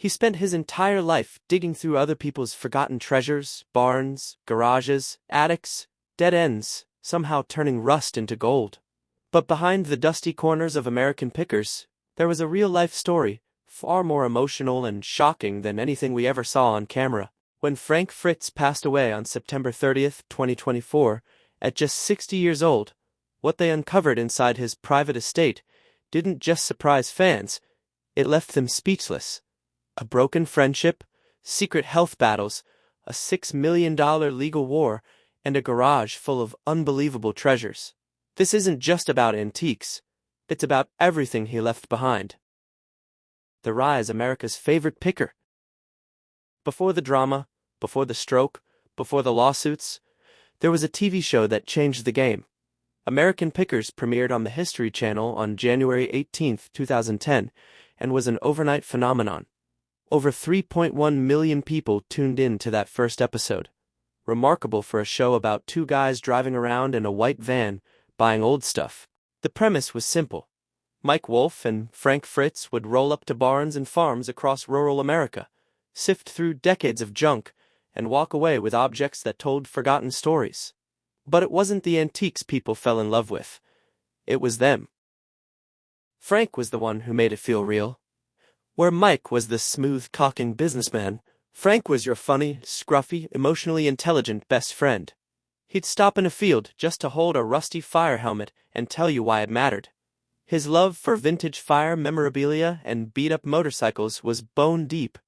He spent his entire life digging through other people's forgotten treasures, barns, garages, attics, dead ends, somehow turning rust into gold. But behind the dusty corners of American Pickers, there was a real-life story, far more emotional and shocking than anything we ever saw on camera. When Frank Fritz passed away on September 30th, 2024, at just 60 years old, what they uncovered inside his private estate didn't just surprise fans, it left them speechless. A broken friendship, secret health battles, a $6 million legal war, and a garage full of unbelievable treasures. This isn't just about antiques, it's about everything he left behind. The rise of America's favorite picker. Before the drama, before the stroke, before the lawsuits, there was a TV show that changed the game. American Pickers premiered on the History Channel on January 18, 2010, and was an overnight phenomenon. Over 3.1 million people tuned in to that first episode. Remarkable for a show about two guys driving around in a white van, buying old stuff. The premise was simple. Mike Wolfe and Frank Fritz would roll up to barns and farms across rural America, sift through decades of junk, and walk away with objects that told forgotten stories. But it wasn't the antiques people fell in love with. It was them. Frank was the one who made it feel real. Where Mike was the smooth-talking businessman, Frank was your funny, scruffy, emotionally intelligent best friend. He'd stop in a field just to hold a rusty fire helmet and tell you why it mattered. His love for vintage fire memorabilia and beat-up motorcycles was bone deep.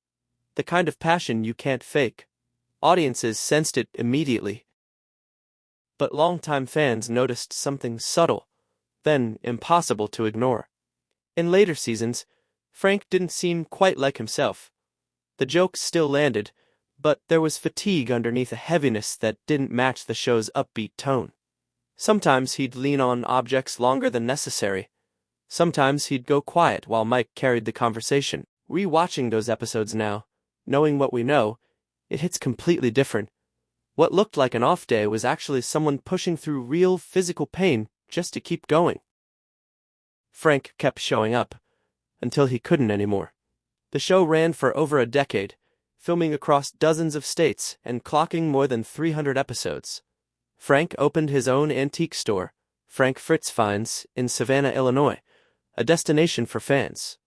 The kind of passion you can't fake. Audiences sensed it immediately. But longtime fans noticed something subtle, then impossible to ignore. In later seasons, Frank didn't seem quite like himself. The jokes still landed, but there was fatigue underneath a heaviness that didn't match the show's upbeat tone. Sometimes he'd lean on objects longer than necessary. Sometimes he'd go quiet while Mike carried the conversation. Rewatching those episodes now, knowing what we know, it hits completely different. What looked like an off day was actually someone pushing through real physical pain just to keep going. Frank kept showing up, until he couldn't anymore. The show ran for over a decade, filming across dozens of states and clocking more than 300 episodes. Frank opened his own antique store, Frank Fritz Finds, in Savannah, Illinois, a destination for fans.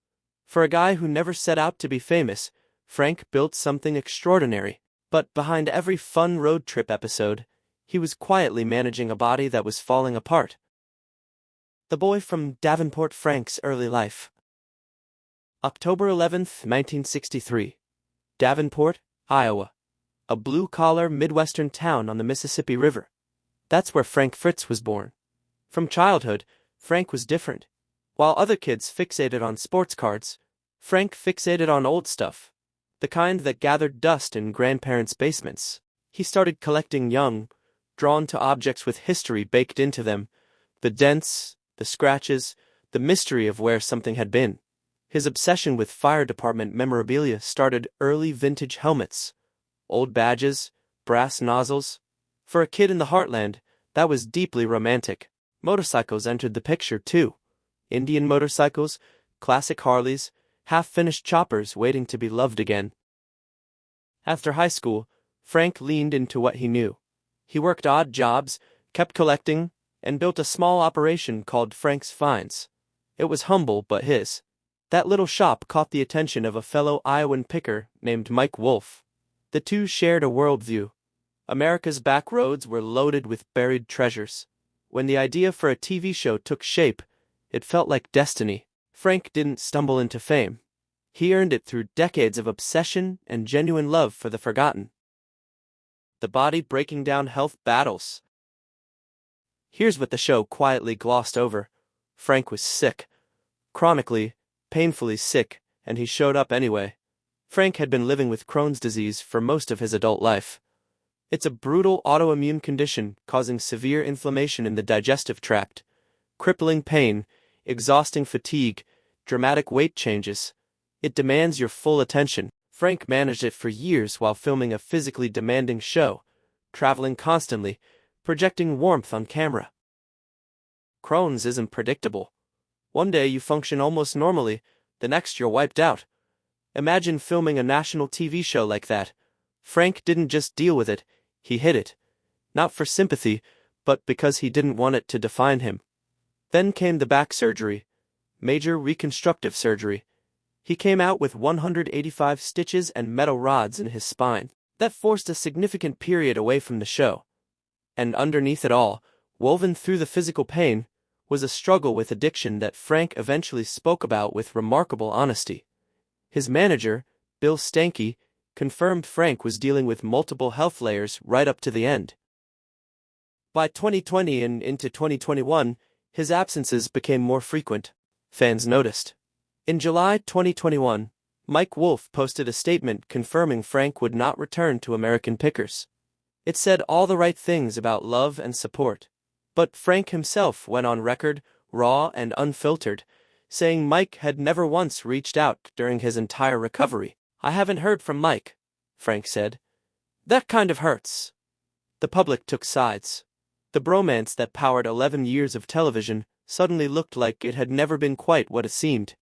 For a guy who never set out to be famous, Frank built something extraordinary. But behind every fun road trip episode, he was quietly managing a body that was falling apart. The boy from Davenport, Frank's early life. October 11th, 1963. Davenport, Iowa. A blue-collar Midwestern town on the Mississippi River. That's where Frank Fritz was born. From childhood, Frank was different. While other kids fixated on sports cards, Frank fixated on old stuff. The kind that gathered dust in grandparents' basements. He started collecting young, drawn to objects with history baked into them, the dents, the scratches, the mystery of where something had been. His obsession with fire department memorabilia started early vintage helmets, old badges, brass nozzles. For a kid in the heartland, that was deeply romantic. Motorcycles entered the picture too. Indian motorcycles, classic Harleys, half-finished choppers waiting to be loved again. After high school, Frank leaned into what he knew. He worked odd jobs, kept collecting, and built a small operation called Frank's Finds. It was humble but his. That little shop caught the attention of a fellow Iowan picker named Mike Wolfe. The two shared a worldview. America's back roads were loaded with buried treasures. When the idea for a TV show took shape, it felt like destiny. Frank didn't stumble into fame. He earned it through decades of obsession and genuine love for the forgotten. The body breaking down health battles. Here's what the show quietly glossed over. Frank was sick. Chronically, painfully sick, and he showed up anyway. Frank had been living with Crohn's disease for most of his adult life. It's a brutal autoimmune condition causing severe inflammation in the digestive tract, crippling pain, exhausting fatigue, dramatic weight changes. It demands your full attention. Frank managed it for years while filming a physically demanding show, traveling constantly, projecting warmth on camera. Crohn's isn't predictable. One day you function almost normally, the next you're wiped out. Imagine filming a national TV show like that. Frank didn't just deal with it, he hid it. Not for sympathy, but because he didn't want it to define him. Then came the back surgery. Major reconstructive surgery. He came out with 185 stitches and metal rods in his spine. That forced a significant period away from the show. And underneath it all, woven through the physical pain, was a struggle with addiction that Frank eventually spoke about with remarkable honesty. His manager, Bill Stanky, confirmed Frank was dealing with multiple health layers right up to the end. By 2020 and into 2021, his absences became more frequent. Fans noticed. In July 2021, Mike Wolfe posted a statement confirming Frank would not return to American Pickers. It said all the right things about love and support. But Frank himself went on record, raw and unfiltered, saying Mike had never once reached out during his entire recovery. "I haven't heard from Mike," Frank said. "That kind of hurts." The public took sides. The bromance that powered 11 years of television suddenly looked like it had never been quite what it seemed.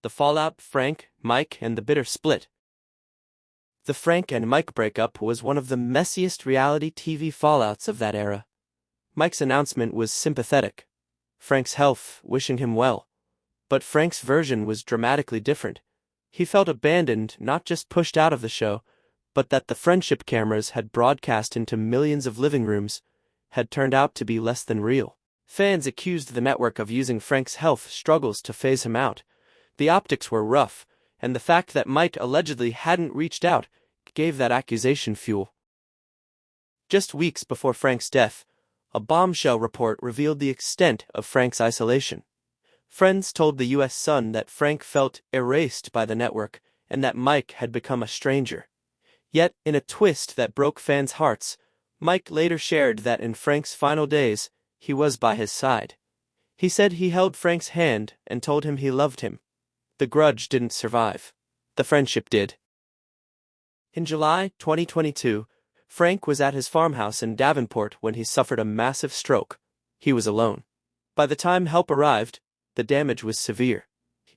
The fallout, Frank, Mike, and the bitter split. The Frank and Mike breakup was one of the messiest reality TV fallouts of that era. Mike's announcement was sympathetic. Frank's health, wishing him well. But Frank's version was dramatically different. He felt abandoned, not just pushed out of the show, but that the friendship cameras had broadcast into millions of living rooms had turned out to be less than real. Fans accused the network of using Frank's health struggles to phase him out. The optics were rough, and the fact that Mike allegedly hadn't reached out gave that accusation fuel. Just weeks before Frank's death, a bombshell report revealed the extent of Frank's isolation. Friends told the U.S. Sun that Frank felt erased by the network and that Mike had become a stranger. Yet, in a twist that broke fans' hearts, Mike later shared that in Frank's final days, he was by his side. He said he held Frank's hand and told him he loved him. The grudge didn't survive. The friendship did. In July 2022, Frank was at his farmhouse in Davenport when he suffered a massive stroke. He was alone. By the time help arrived, the damage was severe.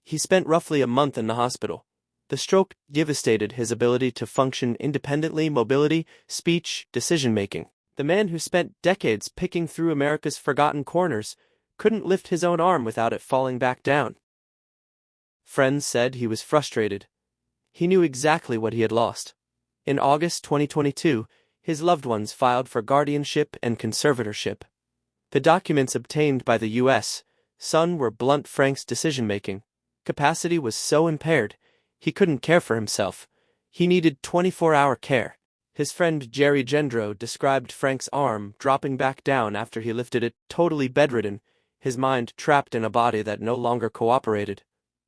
He spent roughly a month in the hospital. The stroke devastated his ability to function independently, mobility, speech, decision-making. The man who spent decades picking through America's forgotten corners couldn't lift his own arm without it falling back down. Friends said he was frustrated. He knew exactly what he had lost. In August 2022, his loved ones filed for guardianship and conservatorship. The documents obtained by the U.S. Sun were blunt. Frank's decision-making capacity was so impaired, he couldn't care for himself. He needed 24-hour care. His friend Jerry Gendro described Frank's arm dropping back down after he lifted it, totally bedridden, his mind trapped in a body that no longer cooperated.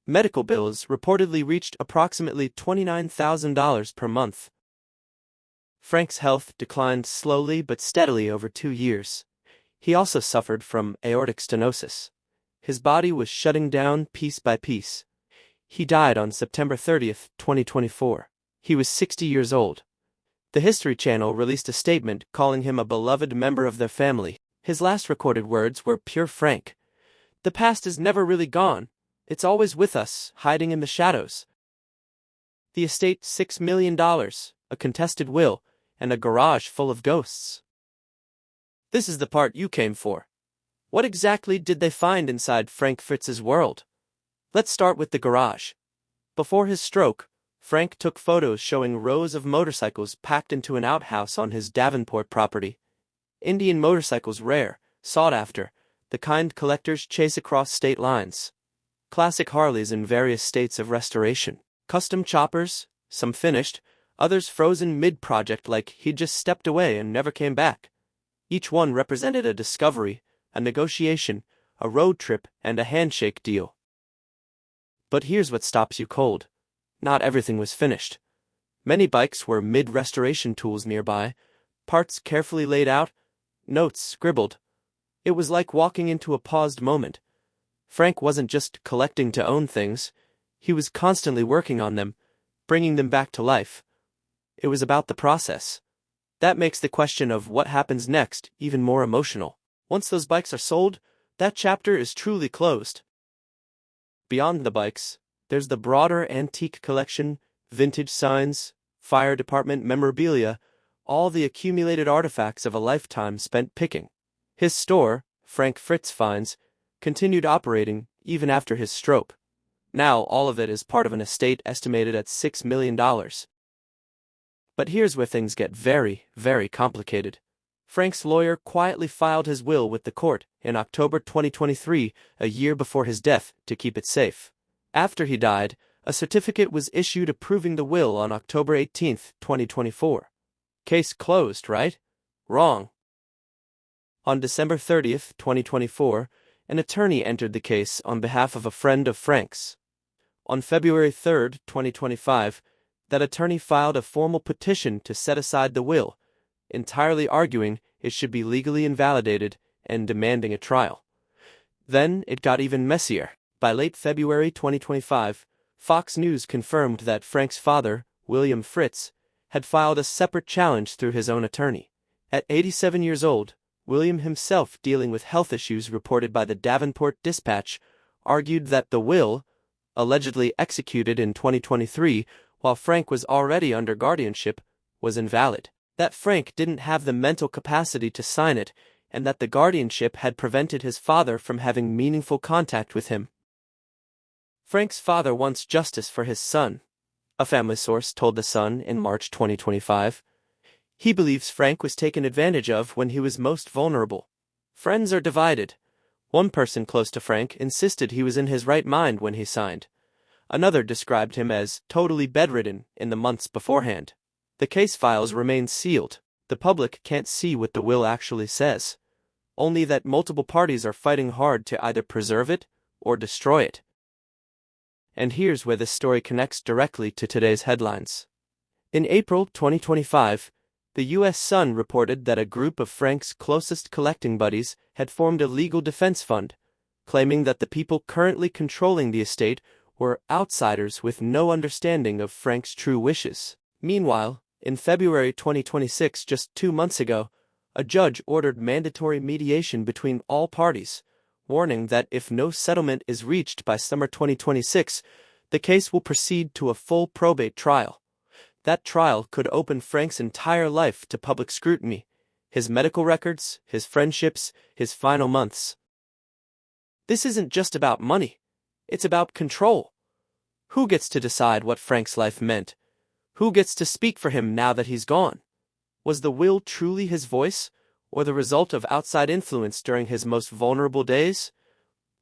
Medical bills reportedly reached approximately $29,000 per month. Frank's health declined slowly but steadily over 2 years. He also suffered from aortic stenosis. His body was shutting down piece by piece. He died on September 30, 2024. He was 60 years old. The History Channel released a statement calling him a beloved member of their family. His last recorded words were pure Frank. "The past is never really gone. It's always with us, hiding in the shadows." The estate, $6 million, a contested will, and a garage full of ghosts. This is the part you came for. What exactly did they find inside Frank Fritz's world? Let's start with the garage. Before his stroke, Frank took photos showing rows of motorcycles packed into an outhouse on his Davenport property. Indian motorcycles, rare, sought after, the kind collectors chase across state lines. Classic Harleys in various states of restoration. Custom choppers, some finished, others frozen mid-project like he'd just stepped away and never came back. Each one represented a discovery, a negotiation, a road trip, and a handshake deal. But here's what stops you cold. Not everything was finished. Many bikes were mid-restoration tools nearby, parts carefully laid out, notes scribbled. It was like walking into a paused moment. Frank wasn't just collecting to own things, he was constantly working on them, bringing them back to life. It was about the process. That makes the question of what happens next even more emotional. Once those bikes are sold, that chapter is truly closed. Beyond the bikes, There's the broader antique collection, vintage signs, fire department memorabilia, all the accumulated artifacts of a lifetime spent picking. His store, Frank Fritz Finds, continued operating even after his stroke. Now all of it is part of an estate estimated at $6 million. But here's where things get very, very complicated. Frank's lawyer quietly filed his will with the court in October 2023, a year before his death, to keep it safe. After he died, a certificate was issued approving the will on October 18, 2024. Case closed, right? Wrong. On December 30, 2024, an attorney entered the case on behalf of a friend of Frank's. On February 3, 2025, that attorney filed a formal petition to set aside the will, entirely arguing it should be legally invalidated and demanding a trial. Then it got even messier. By late February 2025, Fox News confirmed that Frank's father, William Fritz, had filed a separate challenge through his own attorney. At 87 years old, William himself, dealing with health issues reported by the Davenport Dispatch, argued that the will, allegedly executed in 2023 while Frank was already under guardianship, was invalid. That Frank didn't have the mental capacity to sign it, and that the guardianship had prevented his father from having meaningful contact with him. Frank's father wants justice for his son, a family source told The Sun in March 2025. He believes Frank was taken advantage of when he was most vulnerable. Friends are divided. One person close to Frank insisted he was in his right mind when he signed. Another described him as totally bedridden in the months beforehand. The case files remain sealed. The public can't see what the will actually says, only that multiple parties are fighting hard to either preserve it or destroy it. And here's where this story connects directly to today's headlines. In April 2025, the U.S. Sun reported that a group of Frank's closest collecting buddies had formed a legal defense fund, claiming that the people currently controlling the estate were outsiders with no understanding of Frank's true wishes. Meanwhile, in February 2026, just 2 months ago, a judge ordered mandatory mediation between all parties, warning that if no settlement is reached by summer 2026, the case will proceed to a full probate trial. That trial could open Frank's entire life to public scrutiny, his medical records, his friendships, his final months. This isn't just about money. It's about control. Who gets to decide what Frank's life meant? Who gets to speak for him now that he's gone? Was the will truly his voice, or the result of outside influence during his most vulnerable days?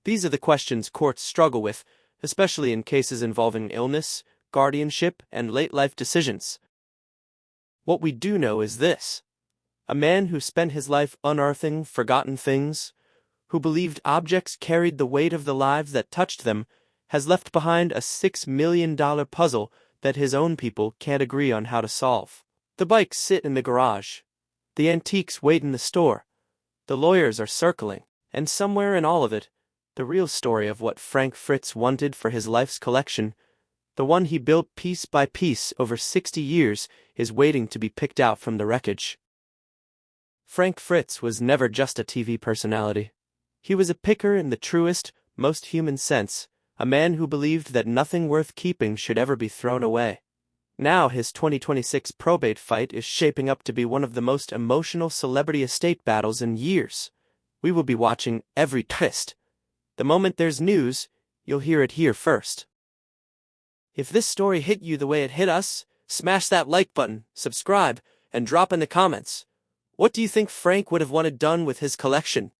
These are the questions courts struggle with, especially in cases involving illness, guardianship, and late-life decisions. What we do know is this: a man who spent his life unearthing forgotten things, who believed objects carried the weight of the lives that touched them, has left behind a $6 million puzzle that his own people can't agree on how to solve. The bikes sit in the garage. The antiques wait in the store. The lawyers are circling. And somewhere in all of it, the real story of what Frank Fritz wanted for his life's collection, the one he built piece by piece over 60 years, is waiting to be picked out from the wreckage. Frank Fritz was never just a TV personality. He was a picker in the truest, most human sense, a man who believed that nothing worth keeping should ever be thrown away. Now his 2026 probate fight is shaping up to be one of the most emotional celebrity estate battles in years. We will be watching every twist. The moment there's news, you'll hear it here first. If this story hit you the way it hit us, smash that like button, subscribe, and drop in the comments. What do you think Frank would have wanted done with his collection?